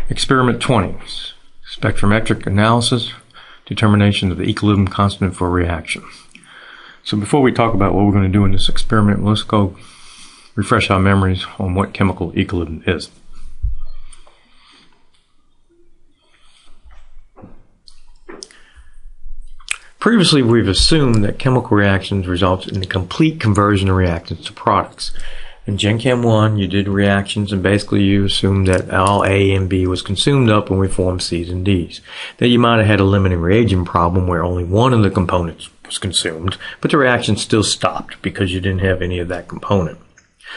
Experiment 20, spectrometric analysis, determination of the equilibrium constant for a reaction. So before we talk about what we're going to do in this experiment, let's go refresh our memories on what chemical equilibrium is. Previously, we've assumed that chemical reactions result in the complete conversion of reactants to products. In Gen Chem 1, you did reactions and basically you assumed that all A and B was consumed up when we formed C's and D's. Then you might have had a limiting reagent problem where only one of the components was consumed, but the reaction still stopped because you didn't have any of that component.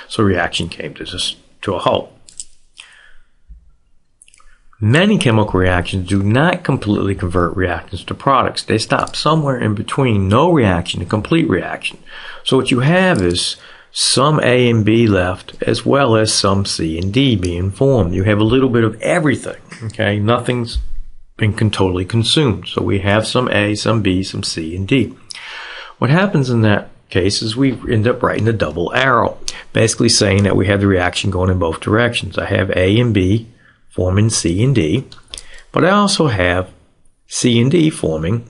So the reaction came to a halt. Many chemical reactions do not completely convert reactants to products. They stop somewhere in between no reaction and complete reaction. So what you have is some A and B left, as well as some C and D being formed. You have a little bit of everything, okay? Nothing's been totally consumed. So we have some A, some B, some C, and D. What happens in that case is we end up writing a double arrow, basically saying that we have the reaction going in both directions. I have A and B forming C and D, but I also have C and D forming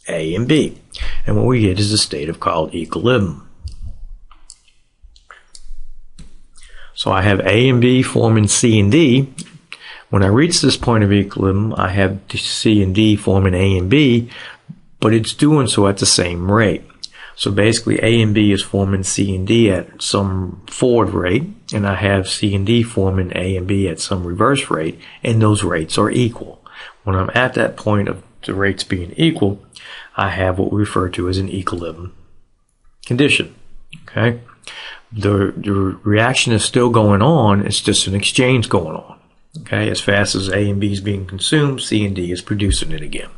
A and B. And what we get is a state of called equilibrium. So I have A and B forming C and D. When I reach this point of equilibrium, I have C and D forming A and B, but it's doing so at the same rate. So basically A and B is forming C and D at some forward rate, and I have C and D forming A and B at some reverse rate, and those rates are equal. When I'm at that point of the rates being equal, I have what we refer to as an equilibrium condition. Okay? The reaction is still going on, it's just an exchange going on. Okay, as fast as A and B is being consumed, C and D is producing it again.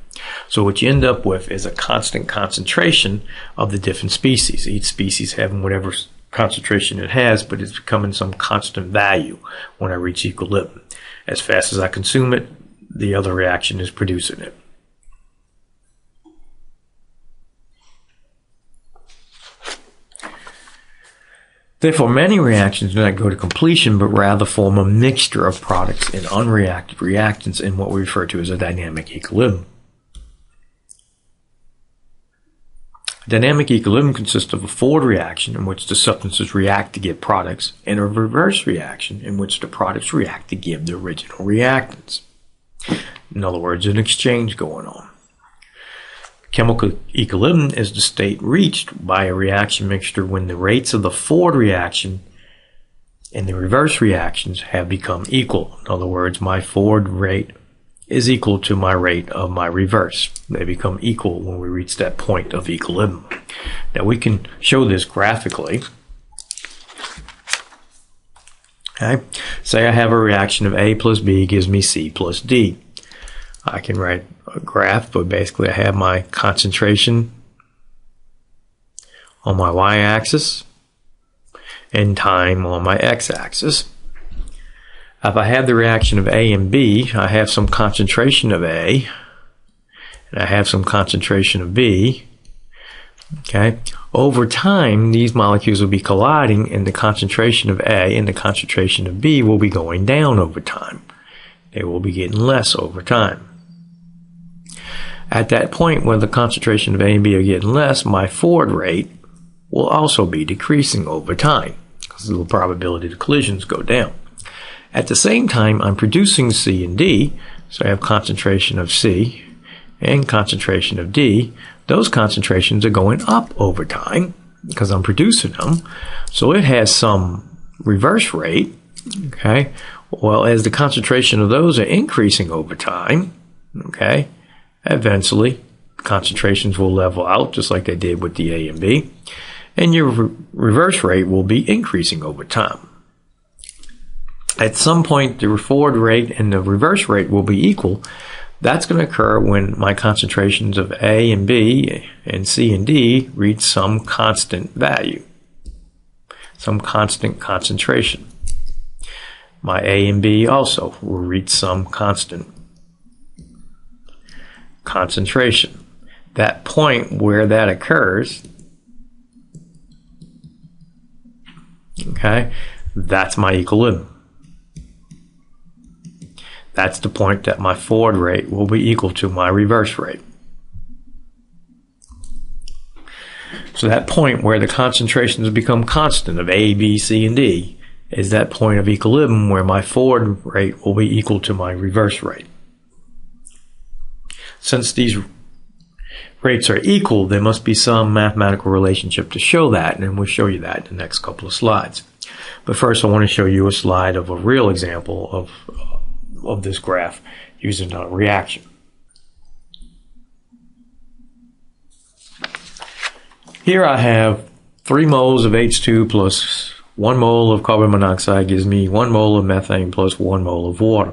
So what you end up with is a constant concentration of the different species. Each species having whatever concentration it has, but it's becoming some constant value when I reach equilibrium. As fast as I consume it, the other reaction is producing it. Therefore, many reactions do not go to completion, but rather form a mixture of products and unreacted reactants in what we refer to as a dynamic equilibrium. A dynamic equilibrium consists of a forward reaction in which the substances react to give products, and a reverse reaction in which the products react to give the original reactants. In other words, an exchange going on. Chemical equilibrium is the state reached by a reaction mixture when the rates of the forward reaction and the reverse reactions have become equal. In other words, my forward rate is equal to my rate of my reverse. They become equal when we reach that point of equilibrium. Now we can show this graphically. Okay. Say I have a reaction of A plus B gives me C plus D. I can write a graph, but basically I have my concentration on my y-axis and time on my x-axis. If I have the reaction of A and B, I have some concentration of A and I have some concentration of B. Okay. Over time, these molecules will be colliding, and the concentration of A and the concentration of B will be going down over time. They will be getting less over time. At that point, when the concentration of A and B are getting less, my forward rate will also be decreasing over time because the probability of collisions go down. At the same time, I'm producing C and D, so I have concentration of C and concentration of D. Those concentrations are going up over time because I'm producing them, so it has some reverse rate. Okay, well, as the concentration of those are increasing over time, okay, eventually concentrations will level out just like they did with the A and B, and your reverse rate will be increasing over time. At some point, the forward rate and the reverse rate will be equal. That's going to occur when my concentrations of A and B and C and D reach some constant value, some constant concentration. My A and B also will reach some constant concentration. That point where that occurs, okay, that's my equilibrium. That's the point that my forward rate will be equal to my reverse rate. So that point where the concentrations become constant of A, B, C, and D is that point of equilibrium where my forward rate will be equal to my reverse rate. Since these rates are equal, there must be some mathematical relationship to show that, and we'll show you that in the next couple of slides. But first I want to show you a slide of a real example of this graph using a reaction. Here I have 3 moles of H2 plus 1 mole of carbon monoxide gives me 1 mole of methane plus 1 mole of water.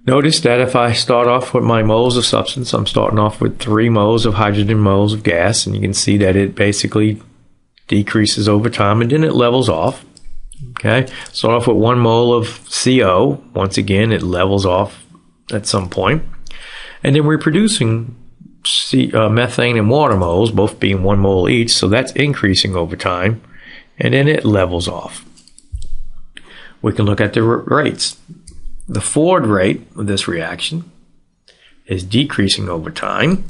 Notice that if I start off with my moles of substance, I'm starting off with 3 moles of hydrogen moles of gas, and you can see that it basically decreases over time and then it levels off. Okay, start off with 1 mole of CO. Once again, it levels off at some point. And then we're producing methane and water moles, both being 1 mole each, so that's increasing over time, and then it levels off. We can look at the rates. The forward rate of this reaction is decreasing over time.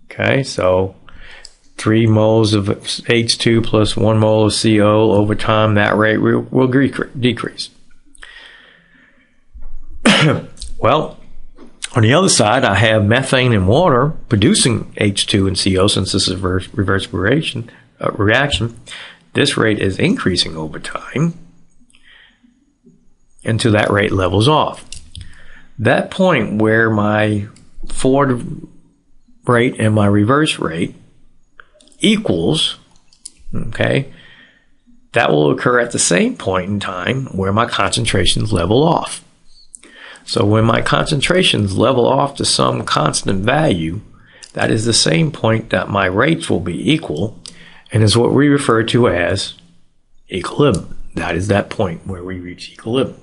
Okay, so 3 moles of H2 plus 1 mole of CO over time, that rate will decrease. Well, on the other side, I have methane and water producing H2 and CO. Since this is a reverse reaction, this rate is increasing over time until that rate levels off. That point where my forward rate and my reverse rate equals, okay, that will occur at the same point in time where my concentrations level off. So when my concentrations level off to some constant value, that is the same point that my rates will be equal, and is what we refer to as equilibrium. That is that point where we reach equilibrium.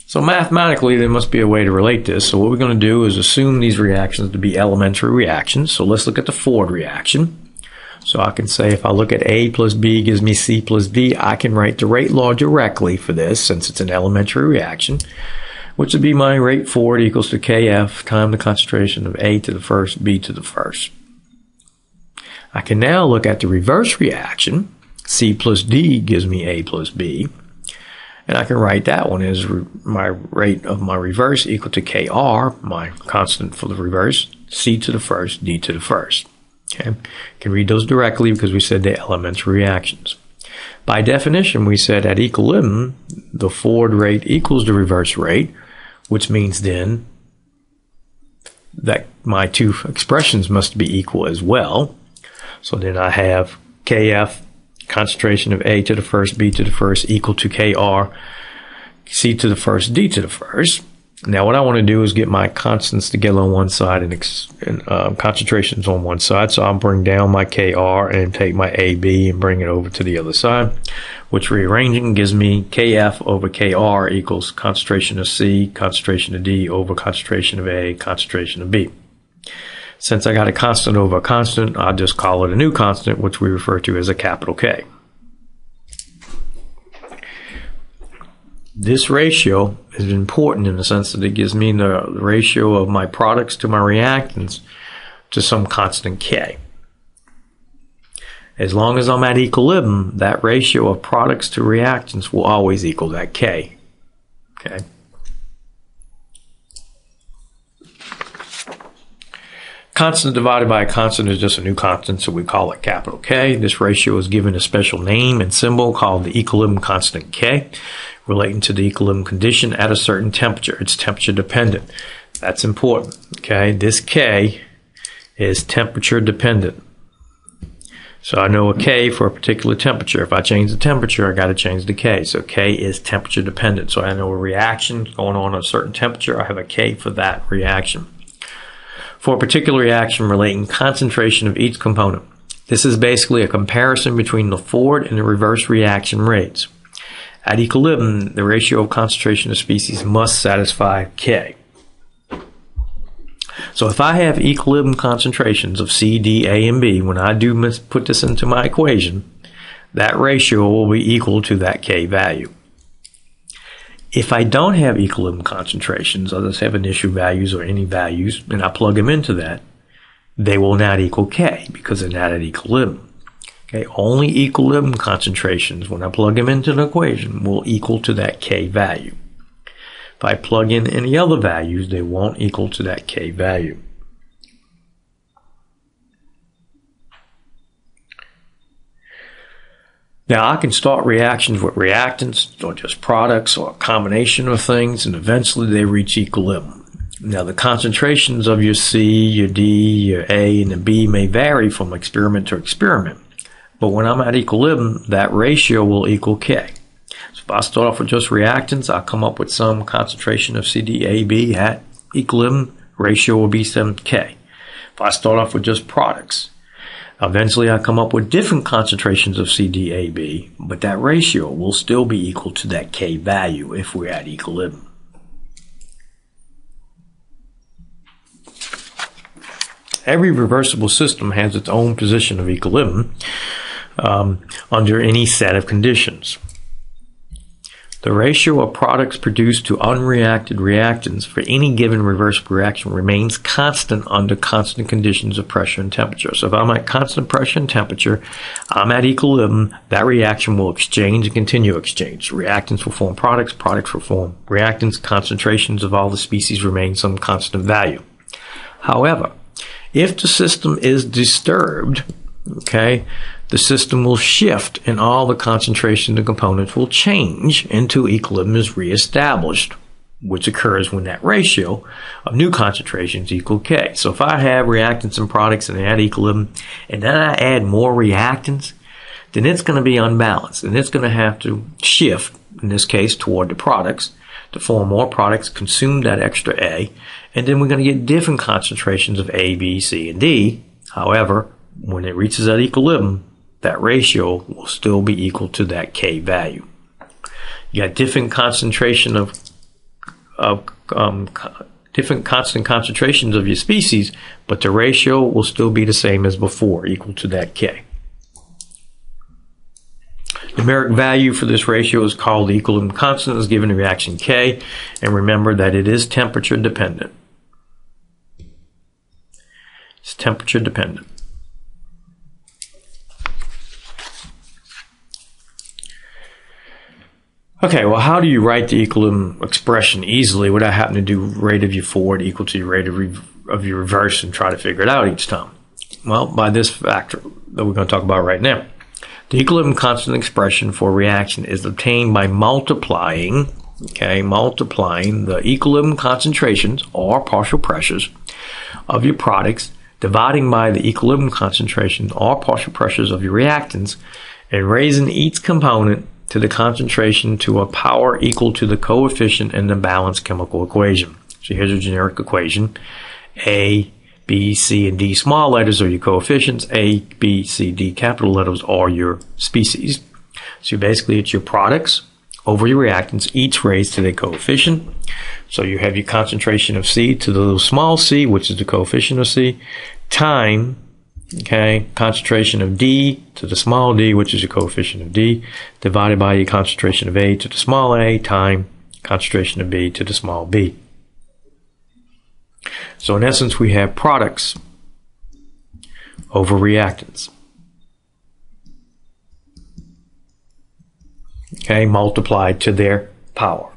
So mathematically, there must be a way to relate this. So what we're going to do is assume these reactions to be elementary reactions. So let's look at the forward reaction. So I can say if I look at A plus B gives me C plus D, I can write the rate law directly for this since it's an elementary reaction, which would be my rate forward equals to Kf times the concentration of A to the first, B to the first. I can now look at the reverse reaction. C plus D gives me A plus B. And I can write that one as my rate of my reverse equal to Kr, my constant for the reverse, C to the first, D to the first. Okay, can read those directly because we said they're elementary reactions. By definition, we said at equilibrium, the forward rate equals the reverse rate, which means then that my two expressions must be equal as well. So then I have Kf, concentration of A to the first, B to the first, equal to Kr, C to the first, D to the first. Now what I want to do is get my constants together on one side and concentrations on one side. So I'll bring down my Kr and take my AB and bring it over to the other side, which rearranging gives me Kf over Kr equals concentration of C, concentration of D over concentration of A, concentration of B. Since I got a constant over a constant, I'll just call it a new constant, which we refer to as a capital K. This ratio is important in the sense that it gives me the ratio of my products to my reactants to some constant K. As long as I'm at equilibrium, that ratio of products to reactants will always equal that K. Okay. Constant divided by a constant is just a new constant, so we call it capital K. This ratio is given a special name and symbol called the equilibrium constant K, relating to the equilibrium condition at a certain temperature. It's temperature dependent. That's important. Okay, this K is temperature dependent. So I know a K for a particular temperature. If I change the temperature, I got to change the K. So K is temperature dependent. So I know a reaction going on at a certain temperature, I have a K for that reaction. For a particular reaction relating concentration of each component. This is basically a comparison between the forward and the reverse reaction rates. At equilibrium, the ratio of concentration of species must satisfy K. So if I have equilibrium concentrations of C, D, A, and B, when I do put this into my equation, that ratio will be equal to that K value. If I don't have equilibrium concentrations, I just have initial values or any values, and I plug them into that, they will not equal K because they're not at equilibrium. Okay, only equilibrium concentrations, when I plug them into the equation, will equal to that K value. If I plug in any other values, they won't equal to that K value. Now, I can start reactions with reactants or just products or a combination of things, and eventually they reach equilibrium. Now, the concentrations of your C, your D, your A, and the B may vary from experiment to experiment. But when I'm at equilibrium, that ratio will equal K. So if I start off with just reactants, I'll come up with some concentration of CdAb at equilibrium, ratio will be 7K. If I start off with just products, eventually I come up with different concentrations of CdAb, but that ratio will still be equal to that K value if we're at equilibrium. Every reversible system has its own position of equilibrium under any set of conditions. The ratio of products produced to unreacted reactants for any given reversible reaction remains constant under constant conditions of pressure and temperature. So if I'm at constant pressure and temperature, I'm at equilibrium, that reaction will exchange and continue to exchange. Reactants will form products, products will form reactants, concentrations of all the species remain some constant value. However, if the system is disturbed, okay, the system will shift and all the concentration of the components will change until equilibrium is reestablished, which occurs when that ratio of new concentrations equal K. So if I have reactants and products and they're at equilibrium, and then I add more reactants, then it's going to be unbalanced, and it's going to have to shift, in this case, toward the products, to form more products, consume that extra A, and then we're going to get different concentrations of A, B, C, and D. However, when it reaches that equilibrium, that ratio will still be equal to that K value. You got different concentration different constant concentrations of your species, but the ratio will still be the same as before, equal to that K. Numeric value for this ratio is called the equilibrium constant, is given to reaction K, and remember that it is temperature dependent. It's temperature dependent. Okay, well, how do you write the equilibrium expression easily without having to do rate of your forward equal to your rate of your reverse and try to figure it out each time? Well, by this factor that we're going to talk about right now. The equilibrium constant expression for reaction is obtained by multiplying the equilibrium concentrations or partial pressures of your products, dividing by the equilibrium concentrations or partial pressures of your reactants, and raising each component to the concentration to a power equal to the coefficient in the balanced chemical equation. So here's a generic equation. A, B, C, and D small letters are your coefficients. A, B, C, D capital letters are your species. So basically it's your products over your reactants, each raised to their coefficient. So you have your concentration of C to the little small c, which is the coefficient of C, time, concentration of D to the small d, which is your coefficient of D, divided by your concentration of A to the small a, time concentration of B to the small b. So in essence, we have products over reactants. Multiplied to their power,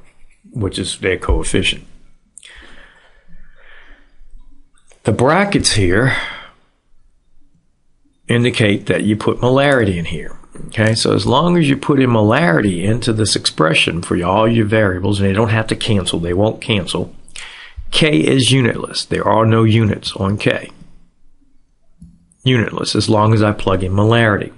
which is their coefficient. The brackets here indicate that you put molarity in here. So as long as you put in molarity into this expression for all your variables, and they don't have to cancel, they won't cancel, K is unitless. There are no units on K. Unitless as long as I plug in molarity.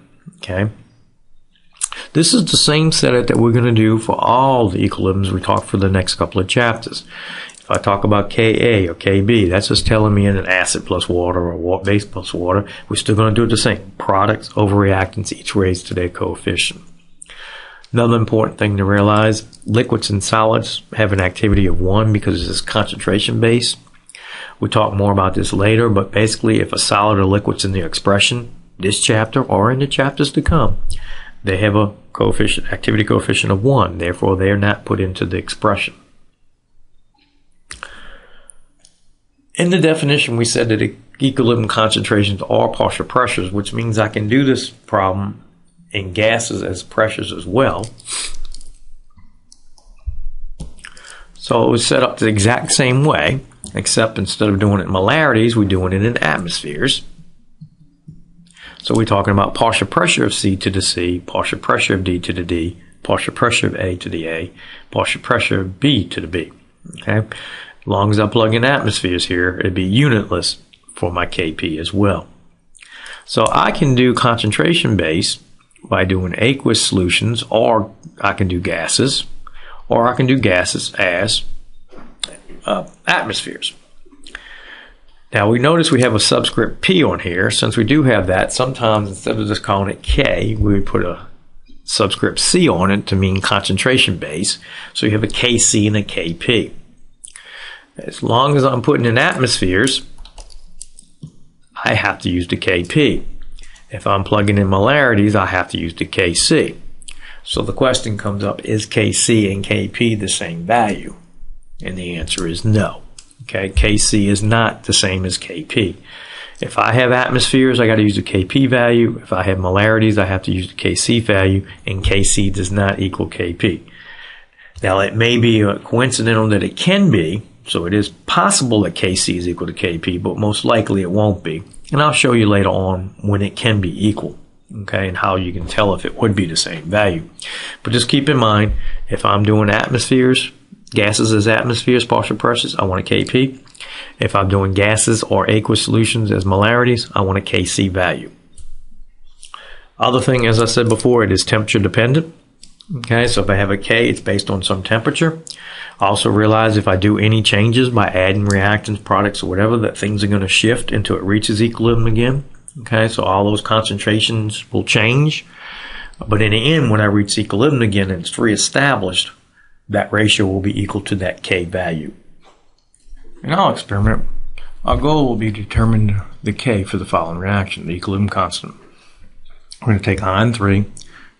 This is the same setup that we're going to do for all the equilibriums we talk for the next couple of chapters. If I talk about Ka or Kb, that's just telling me in an acid plus water or base plus water. We're still going to do it the same. Products over reactants, each raised to their coefficient. Another important thing to realize, liquids and solids have an activity of 1 because it's concentration based. We'll talk more about this later, but basically if a solid or liquid's in the expression, this chapter or in the chapters to come, They have a activity coefficient of 1, therefore they are not put into the expression. In the definition, we said that equilibrium concentrations are partial pressures, which means I can do this problem in gases as pressures as well. So it was set up the exact same way, except instead of doing it in molarities, we're doing it in atmospheres. So we're talking about partial pressure of C to the C, partial pressure of D to the D, partial pressure of A to the A, partial pressure of B to the B. Okay? As long as I plug in atmospheres here, it'd be unitless for my Kp as well. So I can do concentration base by doing aqueous solutions, or I can do gases, or I can do gases as atmospheres. Now we notice we have a subscript P on here. Since we do have that, sometimes instead of just calling it K, we would put a subscript C on it to mean concentration base. So you have a Kc and a Kp. As long as I'm putting in atmospheres, I have to use the Kp. If I'm plugging in molarities, I have to use the Kc. So the question comes up, is Kc and Kp the same value? And the answer is no. Okay, Kc is not the same as Kp. If I have atmospheres, I got to use the Kp value. If I have molarities, I have to use the Kc value, and Kc does not equal Kp. Now, it may be coincidental that it can be, so it is possible that Kc is equal to Kp, but most likely it won't be. And I'll show you later on when it can be equal, okay, and how you can tell if it would be the same value. But just keep in mind, if I'm doing atmospheres, gases as atmospheres, partial pressures, I want a Kp. If I'm doing gases or aqueous solutions as molarities, I want a Kc value. Other thing, as I said before, it is temperature dependent. Okay, so if I have a K, it's based on some temperature. Also realize if I do any changes by adding reactants, products, or whatever, that things are going to shift until it reaches equilibrium again. Okay, so all those concentrations will change. But in the end, when I reach equilibrium again and it's reestablished, that ratio will be equal to that K value. In our experiment, our goal will be to determine the K for the following reaction, the equilibrium constant. We're going to take iron 3,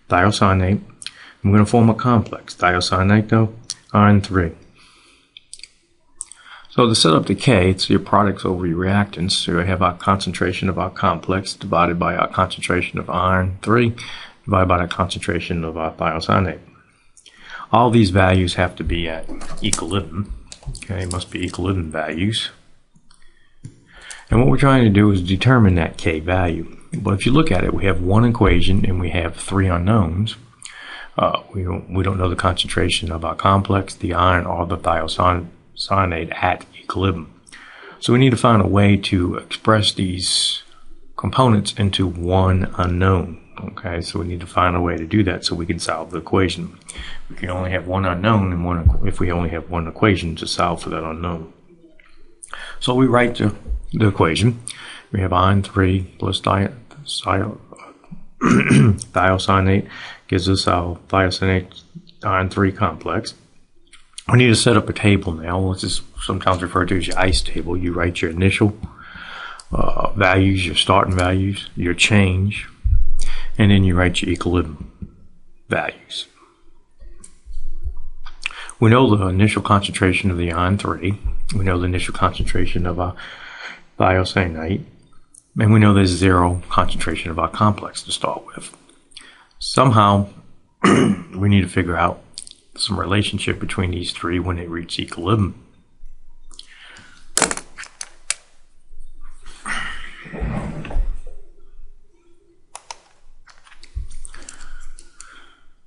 thiocyanate, and we're going to form a complex, thiocyanate though, iron 3. So to set up the K, it's your products over your reactants. So we have our concentration of our complex divided by our concentration of iron 3 divided by the concentration of our thiocyanate. All these values have to be at equilibrium. Okay, must be equilibrium values. And what we're trying to do is determine that K value. But if you look at it, we have one equation and we have three unknowns. We don't know the concentration of our complex, the iron, or the thiocyanate at equilibrium. So we need to find a way to express these components into one unknown. Okay, so we need to find a way to do that so we can solve the equation. We can only have one unknown and if we only have one equation to solve for that unknown. So we write the equation. We have iron 3 plus thiocyanate gives us our thiocyanate iron 3 complex. We need to set up a table now, which is sometimes referred to as your ICE table. You write your initial values, your starting values, your change, and then you write your equilibrium values. We know the initial concentration of the iron 3. We know the initial concentration of our thiocyanate. And we know there's 0 concentration of our complex to start with. Somehow, we need to figure out some relationship between these three when they reach equilibrium.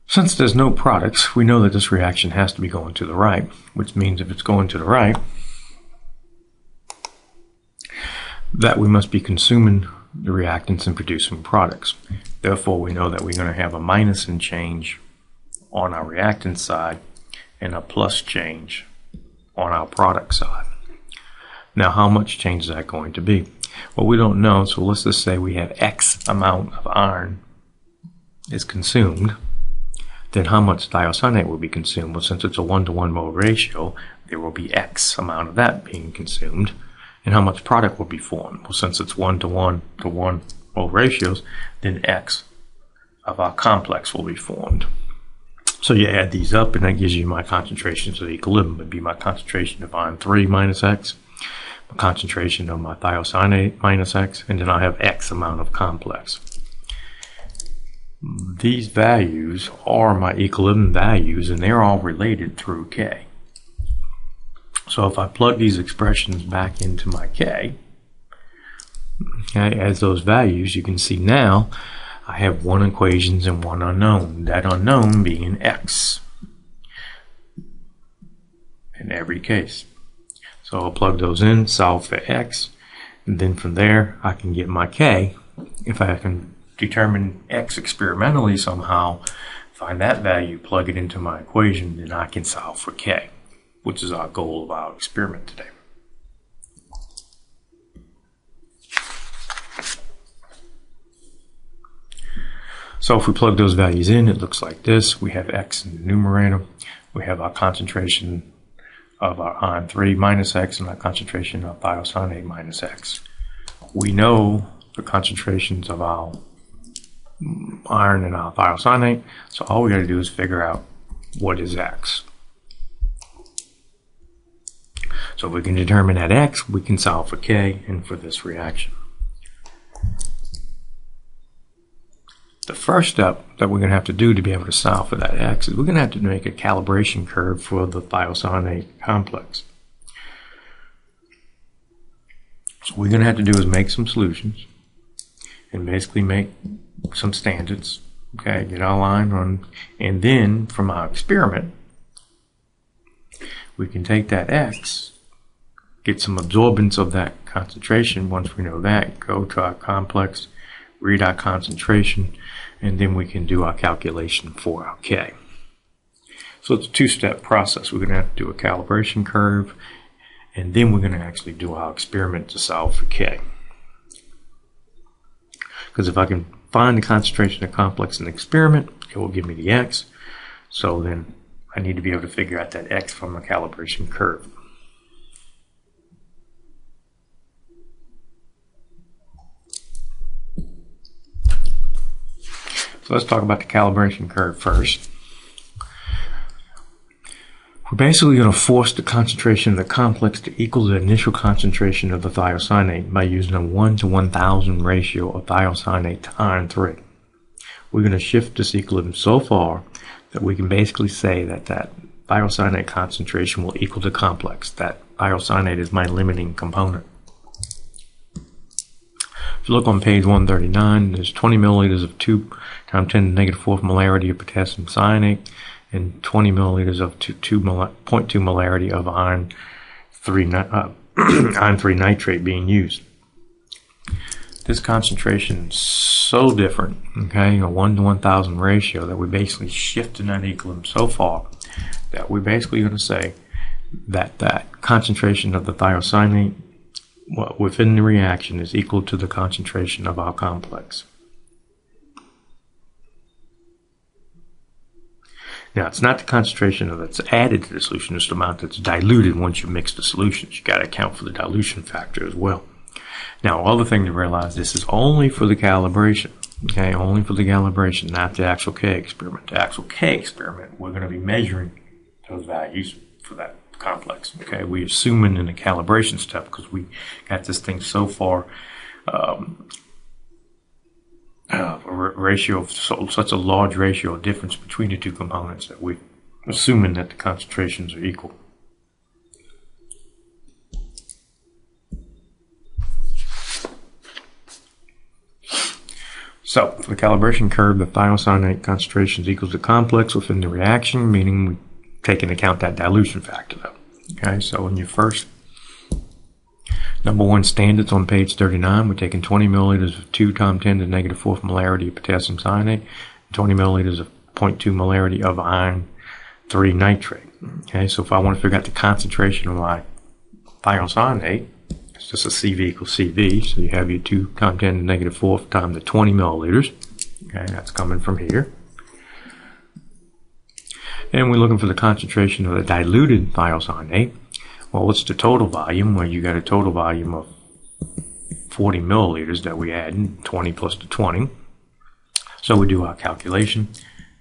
Since there's no products, we know that this reaction has to be going to the right, which means if it's going to the right, that we must be consuming the reactants and producing products. Therefore, we know that we're going to have a minus in change on our reactant side and a plus change on our product side. Now, how much change is that going to be? Well, we don't know, so let's just say we have X amount of iron is consumed. Then how much thiocyanate will be consumed? Well, since it's a 1-to-1 mole ratio, there will be X amount of that being consumed. And how much product will be formed? Well, since it's 1-to-1 to 1 mole ratios, then X of our complex will be formed. So you add these up, and that gives you my concentrations of equilibrium. It would be my concentration of iron 3 minus X, my concentration of my thiocyanate minus X, and then I have X amount of complex. These values are my equilibrium values, and they're all related through K. So if I plug these expressions back into my K, okay, as those values, you can see now I have one equation and one unknown, that unknown being X in every case. So I'll plug those in, solve for X, and then from there I can get my K. If I can determine X experimentally somehow, find that value, plug it into my equation, then I can solve for K, which is our goal of our experiment today. So if we plug those values in, it looks like this. We have X in the numerator. We have our concentration of our iron 3 minus X and our concentration of thiocyanate minus X. We know the concentrations of our iron and our thiocyanate, so all we got to do is figure out what is X. So if we can determine that X, we can solve for K and for this reaction. The first step that we're going to have to do to be able to solve for that X is we're going to have to make a calibration curve for the thiocyanate complex. So what we're going to have to do is make some solutions and basically make some standards, okay, get our line run, and then from our experiment we can take that X, get some absorbance of that concentration. Once we know that, go to our complex, read our concentration, and then we can do our calculation for our K. So it's a two-step process. We're going to have to do a calibration curve, and then we're going to actually do our experiment to solve for K. Because if I can find the concentration of complex in the experiment, it will give me the X. So then I need to be able to figure out that X from a calibration curve. So let's talk about the calibration curve first. We're basically going to force the concentration of the complex to equal the initial concentration of the thiocyanate by using a 1 to 1000 ratio of thiocyanate to iron 3. We're going to shift this equilibrium so far that we can basically say that that thiocyanate concentration will equal the complex. That thiocyanate is my limiting component. If you look on page 139, there's 20 milliliters of 2 times 10 to the negative 4th molarity of potassium cyanate and 20 milliliters of 0.2 molarity of iron 3 nitrate being used. This concentration is so different, okay, a 1 to 1000 ratio, that we basically shifted that equilibrium so far that we're basically going to say that that concentration of the thiocyanate within the reaction is equal to the concentration of our complex. Now, it's not the concentration that's added to the solution, it's the amount that's diluted once you mix the solutions. You got to account for the dilution factor as well. Now, other thing to realize, this is only for the calibration, okay, only for the calibration, not the actual K experiment. The actual K experiment, we're going to be measuring those values for that complex. Okay, we're assuming in the calibration step because we got this thing so far a ratio of such a large ratio of difference between the two components that we're assuming that the concentrations are equal. So for the calibration curve, the thiocyanate concentration is equal to the complex within the reaction, meaning we take into account that dilution factor though. Okay, so in your first number one standards on page 39, we're taking 20 milliliters of 2 times 10 to the negative 4th molarity of potassium cyanate, and 20 milliliters of 0.2 molarity of iron 3 nitrate. Okay, so if I want to figure out the concentration of my thiocyanate, it's just a CV equals CV, so you have your 2 times 10 to the negative 4th times the 20 milliliters. Okay, that's coming from here. And we're looking for the concentration of the diluted thiocyanate. Well, what's the total volume? Well, you got a total volume of 40 milliliters that we add, 20 plus the 20. So we do our calculation,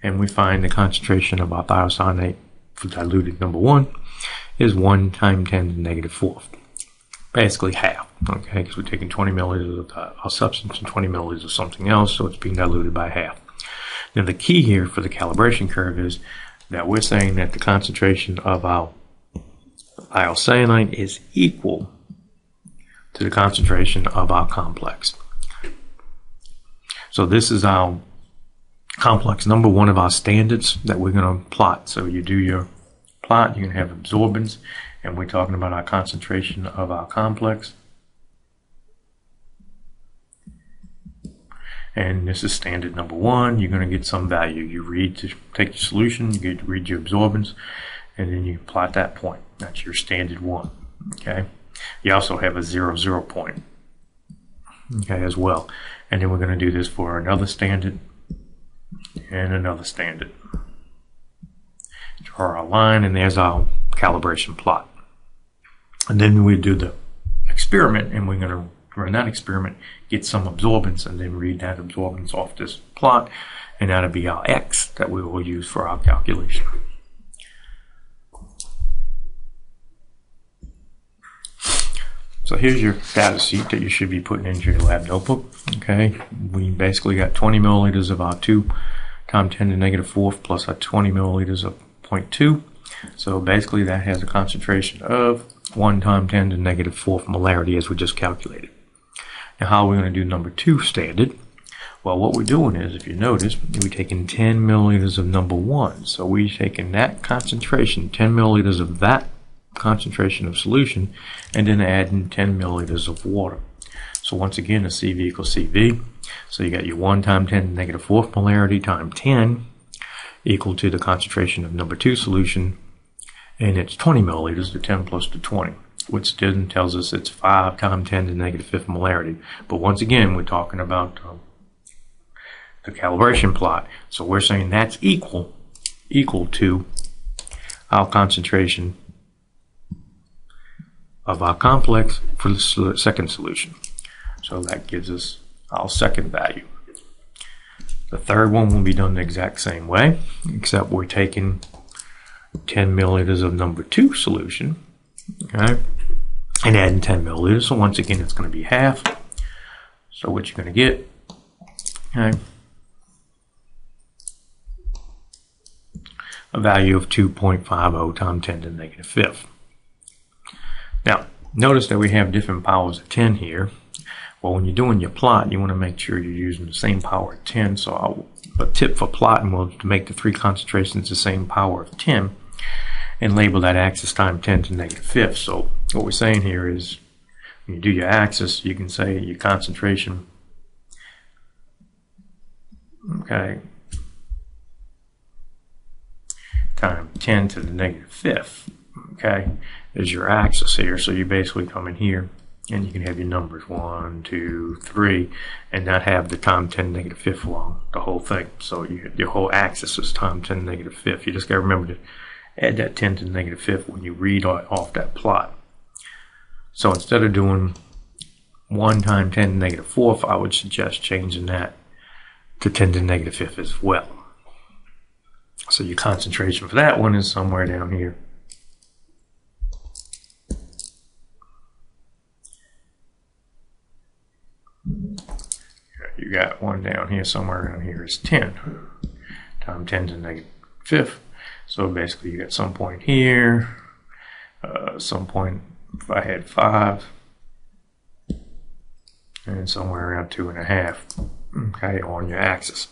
and we find the concentration of our thiocyanate for diluted number 1 is 1 times 10 to the negative 4th. Basically half, okay, because we're taking 20 milliliters of our substance and 20 milliliters of something else, so it's being diluted by half. Now the key here for the calibration curve is that we're saying that the concentration of our thiocyanate is equal to the concentration of our complex. So this is our complex number, one of our standards that we're going to plot. So you do your plot, you're going to have absorbance, and we're talking about our concentration of our complex. And this is standard number 1. You're going to get some value. You take the solution, you read your absorbance, and then you plot that point. That's your standard 1. Okay. You also have a 0, 0 point. Okay, as well. And then we're going to do this for another standard and another standard. Draw our line, and there's our calibration plot. And then we do the experiment, and we're going to run that experiment, get some absorbance, and then read that absorbance off this plot, and that'll be our X that we will use for our calculation. So here's your data sheet that you should be putting into your lab notebook. Okay, we basically got 20 milliliters of our 2 times 10 to the negative 4th plus our 20 milliliters of 0.2. So basically that has a concentration of 1 times 10 to the negative 4th molarity as we just calculated. Now how are we going to do number 2 standard? Well, what we're doing is, if you notice, we're taking 10 milliliters of number 1. So we're taking that concentration, 10 milliliters of that concentration of solution, and then adding 10 milliliters of water. So once again, the CV equals CV. So you got your 1 times 10 to the negative 4th molarity times 10 equal to the concentration of number 2 solution, and it's 20 milliliters, the 10 plus the 20, which then tells us it's 5 times 10 to the negative 5th molarity. But once again, we're talking about the calibration plot. So we're saying that's equal to our concentration of our complex for the second solution. So that gives us our second value. The third one will be done the exact same way, except we're taking 10 milliliters of number 2 solution, okay, and adding 10 milliliters. So once again, it's going to be half. So what you're going to get, okay, a value of 2.50 times 10 to the negative 5th. Now, notice that we have different powers of 10 here. Well, when you're doing your plot, you want to make sure you're using the same power of 10. So a tip for plotting will to make the 3 concentrations the same power of 10 and label that axis times 10 to the negative 5th. So what we're saying here is, when you do your axis, you can say your concentration, okay, times 10 to the negative 5th, okay, is your axis here. So you basically come in here and you can have your numbers 1, 2, 3, and not have the times 10 to the negative 5th along the whole thing. So your whole axis is times 10 to the negative 5th. You just got to remember to add that 10 to the negative 5th when you read off that plot. So instead of doing 1 times 10 to the negative 4th, I would suggest changing that to 10 to the negative 5th as well. So your concentration for that one is somewhere down here. You got one down here, somewhere down here is 10 times 10 to the negative 5th. So basically you got some point here, some point if I had 5, and somewhere around 2.5, okay, on your axis.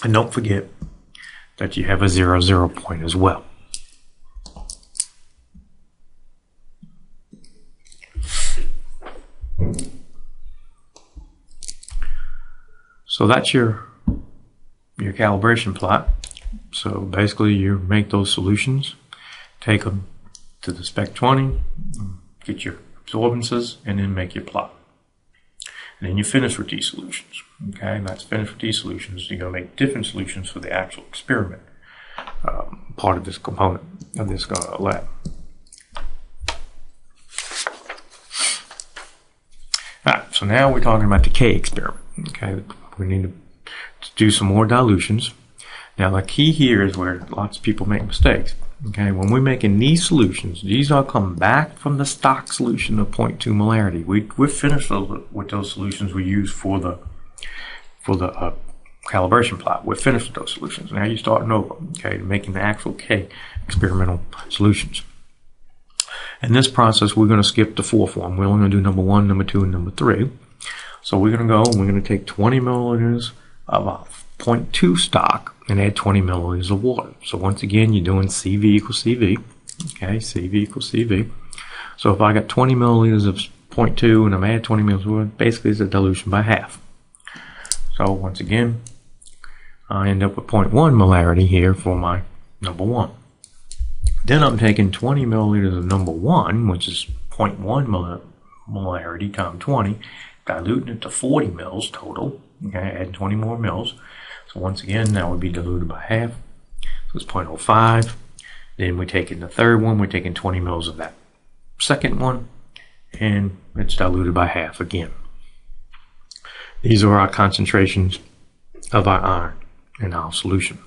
And don't forget that you have a 0, 0 point as well. So that's your calibration plot. So basically you make those solutions, take them to the Spec 20, get your absorbances, and then make your plot. And then you finish with these solutions. Okay, and that's finished with these solutions. You're going to make different solutions for the actual experiment, part of this component of this lab. Alright, so now we're talking about the K experiment. Okay, we need to do some more dilutions. Now the key here is where lots of people make mistakes. Okay, when we're making these solutions, these all come back from the stock solution of 0.2 molarity. We're finished with those solutions we use for the calibration plot. We're finished with those solutions. Now you're starting over, okay, making the actual K experimental solutions. In this process, we're going to skip the fourth one. We're only going to do number 1, number 2, and number 3. So we're going to go and we're going to take 20 milliliters of our 0.2 stock and add 20 milliliters of water. So once again, you're doing CV equals CV. Okay, CV equals CV. So if I got 20 milliliters of 0.2 and I'm adding 20 milliliters of water, basically it's a dilution by half. So once again, I end up with 0.1 molarity here for my number 1. Then I'm taking 20 milliliters of number 1, which is 0.1 molarity times 20, diluting it to 40 mils total. Okay, add 20 more mils. So once again, that would be diluted by half. So it's 0.05. Then we take in the third one, we're taking 20 mils of that second one, and it's diluted by half again. These are our concentrations of our iron in our solution.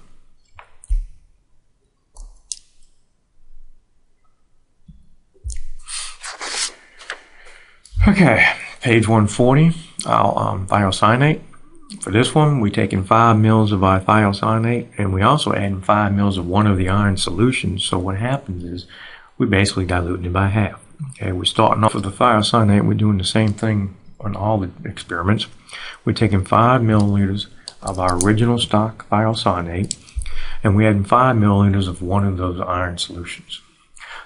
Okay, page 140, our thiocyanate. For this one, we're taking 5 mils of our thiocyanate, and we also adding 5 mils of one of the iron solutions. So what happens is we're basically diluting it by half. Okay, we're starting off with the thiocyanate. We're doing the same thing on all the experiments. We're taking 5 milliliters of our original stock thiocyanate, and we're adding 5 milliliters of one of those iron solutions.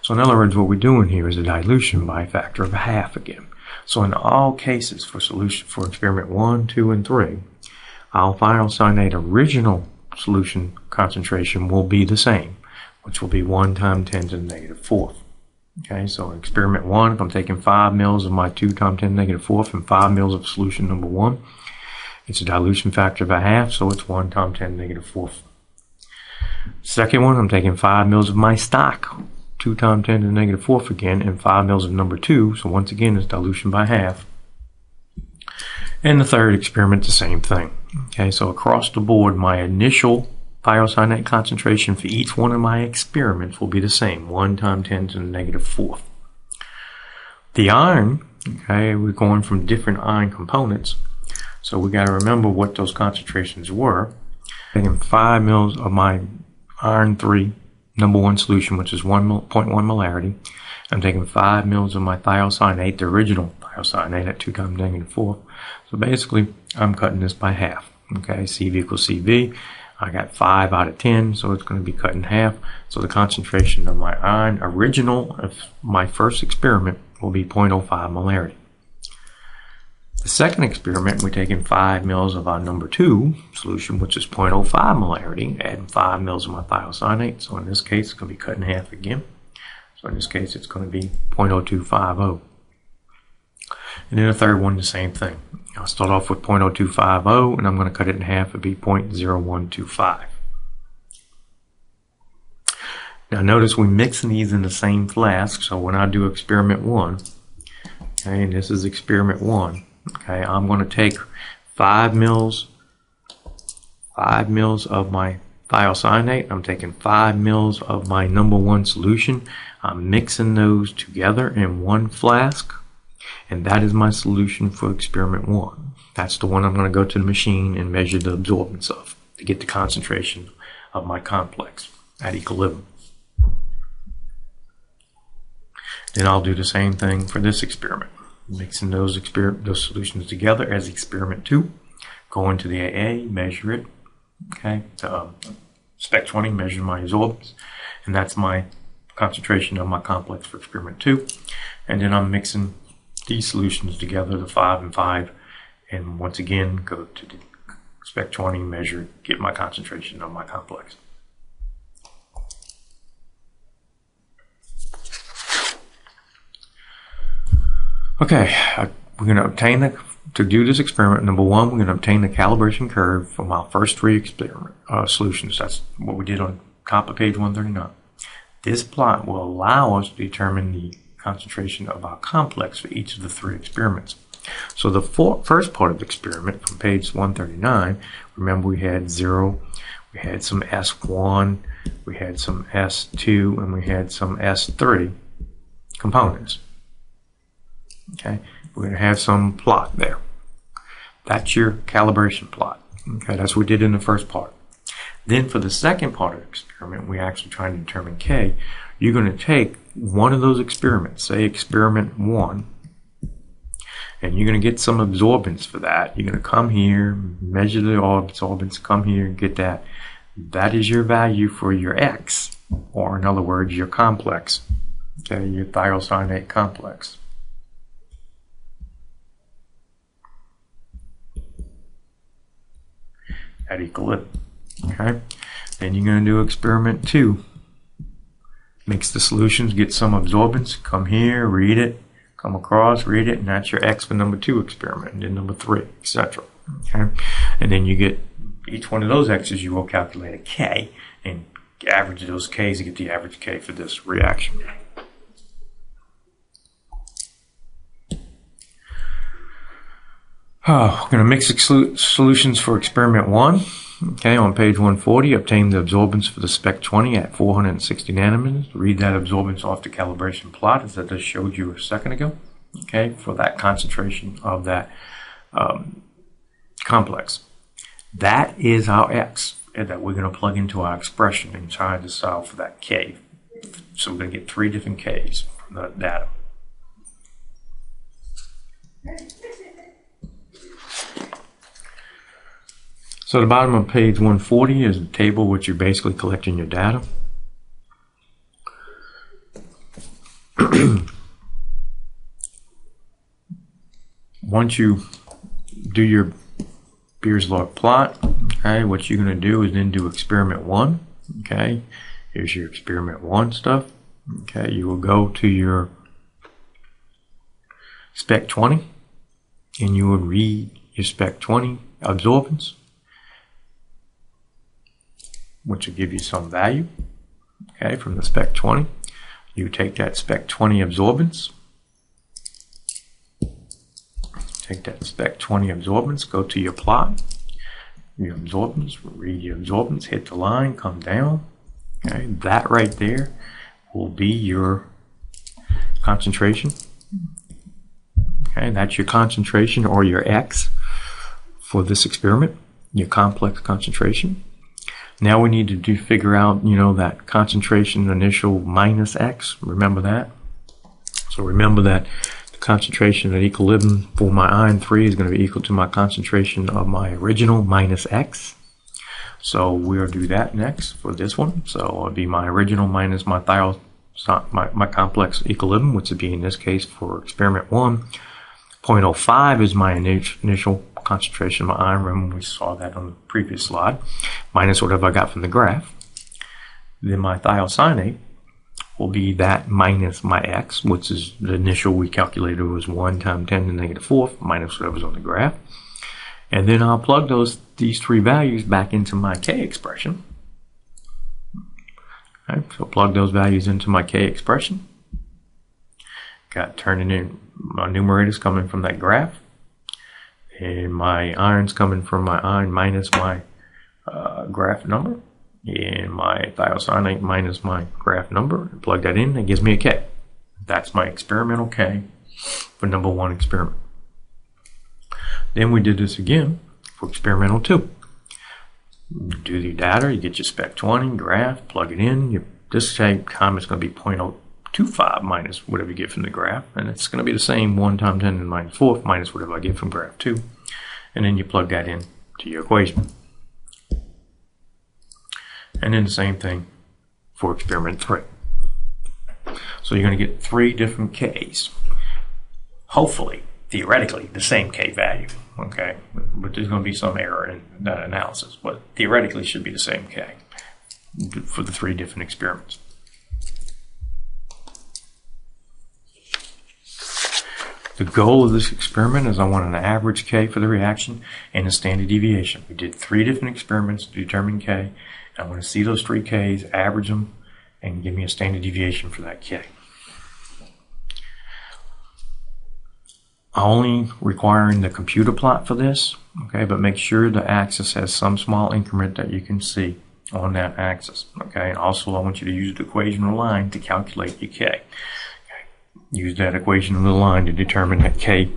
So in other words, what we're doing here is a dilution by a factor of half again. So in all cases for experiment 1, 2, and 3, our thiocyanate original solution concentration will be the same, which will be 1 times 10 to the negative fourth. Okay, so in experiment 1, if I'm taking 5 mils of my 2 times 10 to the negative fourth and 5 mils of solution number 1, it's a dilution factor of a half, so it's 1 times 10 to the negative fourth. Second one, I'm taking 5 mils of my stock, 2 times 10 to the negative fourth again, and 5 mils of number 2, so once again it's dilution by half. And the third experiment, the same thing. Okay, so across the board, my initial thiocyanate concentration for each one of my experiments will be the same, 1 times 10 to the negative fourth. The iron, okay, we're going from different iron components, so we got to remember what those concentrations were. Taking 5 mils of my iron 3 number 1 solution, which is 1.1 molarity. I'm taking 5 mils of my thiocyanate, the original thiocyanate, at 2 times negative 4. So basically, I'm cutting this by half. Okay, CV equals CV. I got 5 out of 10, so it's going to be cut in half. So the concentration of my iron original of my first experiment will be 0.05 molarity. The second experiment, we're taking 5 mils of our number 2 solution, which is 0.05 molarity, adding 5 mils of my thiocyanate. So in this case, it's going to be cut in half again. So in this case, it's going to be 0.0250. And then the third one, the same thing. I'll start off with 0.0250, and I'm going to cut it in half. It'll be 0.0125. Now notice we're mixing these in the same flask. So when I do experiment 1, okay, and this is experiment 1, okay, I'm going to take 5 mils of my thiocyanate. I'm taking 5 mils of my number 1 solution. I'm mixing those together in one flask, and that is my solution for experiment 1. That's the one I'm going to go to the machine and measure the absorbance of to get the concentration of my complex at equilibrium. Then I'll do the same thing for this experiment. Mixing those solutions together as experiment 2. Go into the AA, measure it. Okay, Spec 20, measure my absorbance, and that's my concentration of my complex for experiment 2. And then I'm mixing these solutions together, the 5 and 5, and once again go to the Spec 20, measure, get my concentration of my complex. Okay, we're going to obtain to do this experiment, number 1, we're going to obtain the calibration curve from our first 3 experiment solutions. That's what we did on top of page 139. This plot will allow us to determine the concentration of our complex for each of the 3 experiments. So the first part of the experiment from page 139, remember we had 0, we had some S1, we had some S2, and we had some S3 components. Okay, we're going to have some plot there. That's your calibration plot. Okay, that's what we did in the first part. Then for the second part of the experiment, we're actually trying to determine K. You're going to take one of those experiments, say experiment 1, and you're going to get some absorbance for that. You're going to come here, measure the absorbance, come here and get that. That is your value for your X, or in other words, your complex. Okay, your thiocyanate complex. At equilibrium. Okay, then you're going to do experiment 2. Mix the solutions, get some absorbance, come here, read it, come across, read it, and that's your X for number 2 experiment, and then number 3, etc. Okay, and then you get each one of those X's, you will calculate a K and average those K's to get the average K for this reaction. We're going to mix the solutions for experiment 1. Okay, on page 140, obtain the absorbance for the Spec 20 at 460 nanometers. Read that absorbance off the calibration plot as I just showed you a second ago. Okay, for that concentration of that complex. That is our X that we're going to plug into our expression and try to solve for that K. So we're going to get 3 different Ks from the data. So the bottom of page 140 is a table which you're basically collecting your data. Once you do your Beer's log plot, okay, what you're going to do is then do experiment 1. Okay, here's your experiment 1 stuff. Okay, you will go to your Spec 20 and you will read your Spec 20 absorbance, which will give you some value, okay, from the Spec 20. You take that Spec 20 absorbance, go to your plot, your absorbance, read your absorbance, hit the line, come down. Okay, that right there will be your concentration. Okay, that's your concentration or your X for this experiment, your complex concentration. Now we need to figure out, that concentration initial minus X. Remember that? So remember that the concentration at equilibrium for my iron 3 is going to be equal to my concentration of my original minus X. So we'll do that next for this one. So it'll be my original minus my my complex equilibrium, which would be in this case for experiment 1. 0.05 is my initial concentration of my iron. Remember we saw that on the previous slide, minus whatever I got from the graph. Then my thiocyanate will be that minus my X, which is the initial we calculated was 1 times 10 to the negative 4th, minus whatever's on the graph. And then I'll plug these 3 values back into my K expression. Okay, so plug those values into my K expression. Got turning in my numerators coming from that graph, and my iron's coming from my iron minus my graph number, and my thiocyanate minus my graph number. Plug that in, it gives me a K. That's my experimental K for number 1 experiment. Then we did this again for experimental 2. You do your data, you get your Spec 20 graph, plug it in. This time it's going to be 0.025 minus whatever you get from the graph, and it's going to be the same 1 times 10 to the minus 4th minus whatever I get from graph 2, and then you plug that in to your equation. And then the same thing for experiment 3. So you're going to get 3 different Ks. Hopefully, theoretically, the same K value. Okay, but there's going to be some error in that analysis, but theoretically it should be the same K for the 3 different experiments. The goal of this experiment is I want an average K for the reaction and a standard deviation. We did 3 different experiments to determine K. I want to see those 3 Ks, average them, and give me a standard deviation for that K. only requiring the computer plot for this, okay, but make sure the axis has some small increment that you can see on that axis, okay. And also I want you to use the equation of the line to calculate your K. Okay. Use that equation of the line to determine that K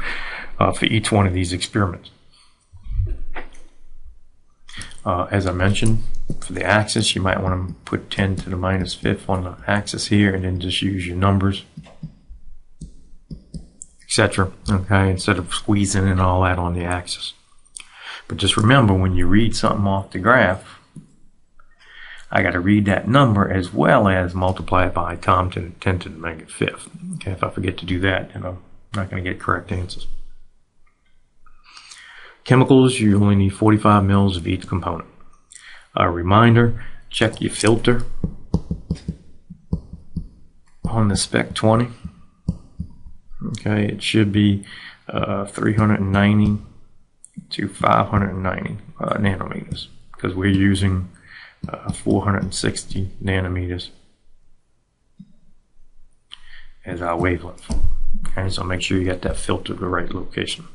for each one of these experiments. As I mentioned, for the axis, you might want to put 10 to the minus fifth on the axis here, and then just use your numbers, etc. Okay, instead of squeezing in all that on the axis. But just remember, when you read something off the graph, I got to read that number as well as multiply it by 10 to the negative fifth. Okay, if I forget to do that, then I'm not going to get correct answers. Chemicals, you only need 45 mils of each component. A reminder, check your filter on the Spec 20. Okay, it should be 390 to 590 nanometers, because we're using 460 nanometers as our wavelength. Okay, so make sure you get that filter to the right location.